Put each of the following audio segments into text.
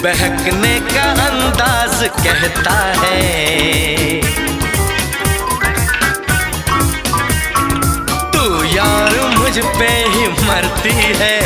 बहकने का अंदाज कहता है तू यार मुझ पे ही मरती है।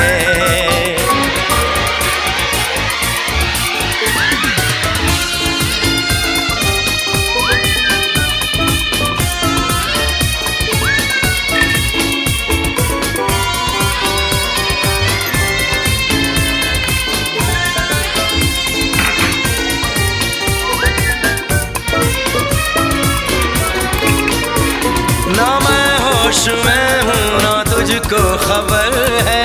ना मैं होश में हूँ ना तुझको खबर है।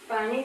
पानी